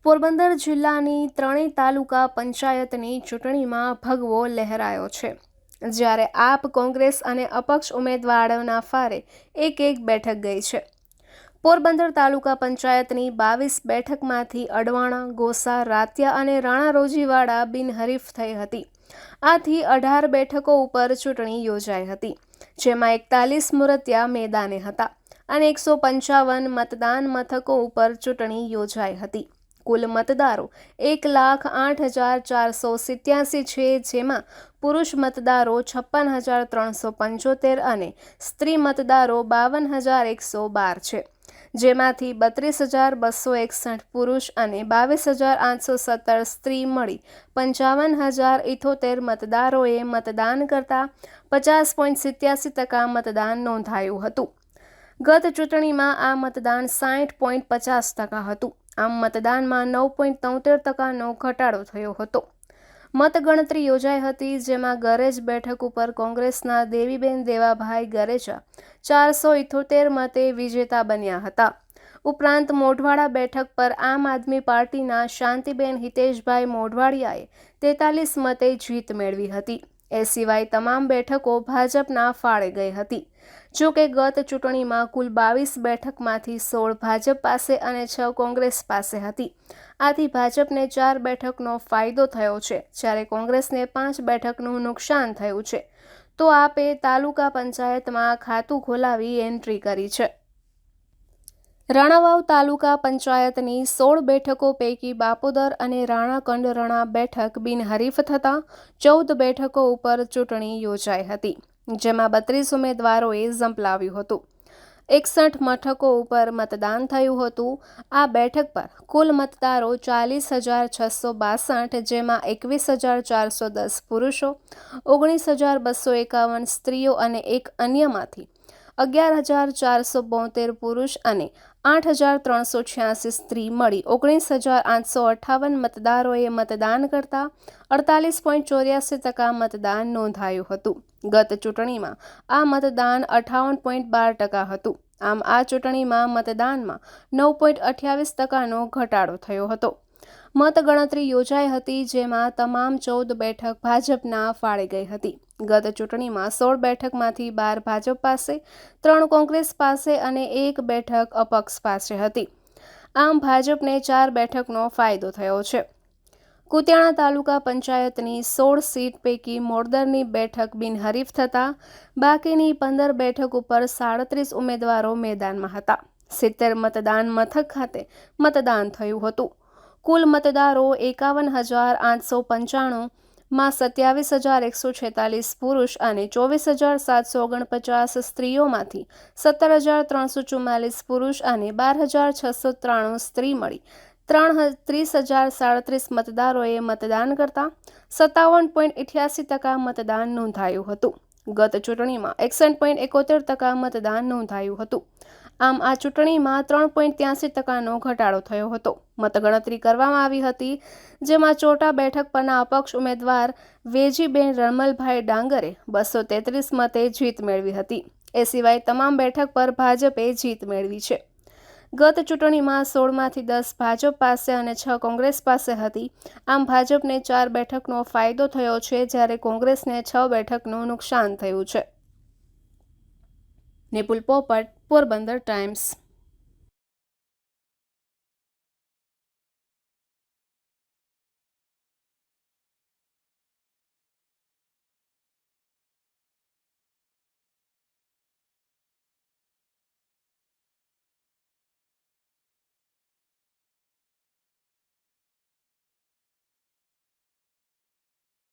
પોરબંદર જિલ્લાની ત્રણેય તાલુકા પંચાયતની ચૂંટણીમાં ભગવો લહેરાયો છે, જ્યારે આપ, કોંગ્રેસ અને અપક્ષ ઉમેદવારોના ફારે એક બેઠક ગઈ છે. પોરબંદર તાલુકા પંચાયતની 22 બેઠકમાંથી અડવાણા, ગોસા, રાતિયા અને રાણા રોજીવાડા બિનહરીફ થઈ હતી. આથી 18 બેઠકો ઉપર ચૂંટણી યોજાઈ હતી, જેમાં 41 મૂર્તિયા મેદાને હતા અને 155 મતદાન મથકો ઉપર ચૂંટણી યોજાઈ હતી. કુલ મતદારો 1,08,487 છે, જેમાં પુરુષ મતદારો 56,375 અને સ્ત્રી મતદારો 52,112 છે, જેમાંથી 32,261 પુરુષ અને 22,817 સ્ત્રી મળી 55,078 મતદારોએ મતદાન કરતા 50.87% મતદાન નોંધાયું હતું. ગત ચૂંટણીમાં આ મતદાન 60.50% હતું. આમ મતદાનમાં 9.73% ઘટાડો થયો હતો. મતગણતરી યોજાઈ હતી, જેમાં ગરેજ બેઠક ઉપર કોંગ્રેસના દેવીબેન દેવાભાઈ ગરેજા 478 મતે વિજેતા બન્યા હતા. ઉપરાંત મોઢવાડા બેઠક પર આમ આદમી પાર્ટીના શાંતિબેન હિતેશભાઈ મોઢવાડિયાએ 43 મતે જીત મેળવી હતી. એ સિવાય તમામ બેઠકો ભાજપના ફાળે ગઈ હતી. જો કે ગત ચૂંટણીમાં કુલ 22 બેઠકમાંથી 16 ભાજપ પાસે અને 6 કોંગ્રેસ પાસે હતી. આથી ભાજપને 4 બેઠકનો ફાયદો થયો છે, જ્યારે કોંગ્રેસને 5 બેઠકનું નુકસાન થયું છે. તો આપે તાલુકા પંચાયતમાં ખાતું ખોલાવી એન્ટ્રી કરી છે. રાણાવાવ તાલુકા પંચાયતની 16 બેઠકો પૈકી બાપોદર અને રાણા કંડરણા બેઠક બિનહરીફ થતાં 14 બેઠકો ઉપર ચૂંટણી યોજાઈ હતી, જેમાં 32 ઉમેદવારોએ ઝંપલાવ્યું હતું. 61 મથકો ઉપર મતદાન થયું હતું. આ બેઠક પર કુલ મતદારો 40,662, જેમાં 21,410 પુરુષો, 19,251 સ્ત્રીઓ અને એક અન્યમાંથી 11,472 પુરુષ અને 8,386 સ્ત્રી મળી 19,858 મતદારોએ મતદાન કરતા 48.84% મતદાન નોંધાયું હતું. ગત ચૂંટણીમાં આ મતદાન 58.12% હતું. આમ આ ચૂંટણીમાં મતદાનમાં 9.28%નો ઘટાડો થયો હતો. મતગણતરી યોજાઈ હતી, જેમાં તમામ 14 બેઠક ભાજપના ફાળે ગઈ હતી. ગત ચૂંટણીમાં 16 બેઠકમાંથી 12 ભાજપ પાસે, 3 કોંગ્રેસ પાસે અને 1 બેઠક અપક્ષ પાસે હતી. આમ ભાજપને 4 બેઠકનો ફાયદો થયો છે. કુતિયાણા તાલુકા પંચાયતની 16 સીટ પૈકી મોરદરની બેઠક બિનહરીફ થતાં બાકીની 15 બેઠક ઉપર 37 ઉમેદવારો મેદાનમાં હતા. 70 મતદાન મથક ખાતે મતદાન થયું હતું. કુલ મતદારો 51,895 માં 27,146 પુરુષ અને 24,749 સ્ત્રીઓમાંથી 17,344 પુરુષ અને 12,693 સ્ત્રી મળી 30,037 મતદારોએ મતદાન કરતા 57.88% મતદાન નોંધાયું હતું. ગત ચૂંટણીમાં 61.71% મતદાન નોંધાયું હતું. આમ આ ચૂંટણીમાં 3.83%નો ઘટાડો થયો હતો. મતગણતરી કરવામાં આવી હતી, જેમાં ચોટા બેઠક પરના અપક્ષ ઉમેદવાર વેજીબેન રણમલભાઈ ડાંગરે 233 મતે જીત મેળવી હતી. એ સિવાય તમામ બેઠક પર ભાજપે જીત મેળવી છે. ગત ચૂંટણીમાં 16માંથી 10 ભાજપ પાસે અને 6 કોંગ્રેસ પાસે હતી. આમ ભાજપને 4 બેઠકનો ફાયદો થયો છે, જ્યારે કોંગ્રેસને 6 બેઠકનું નુકસાન થયું છે. નિપુલ પોપટ, પોરબંદર ટાઈમ્સ.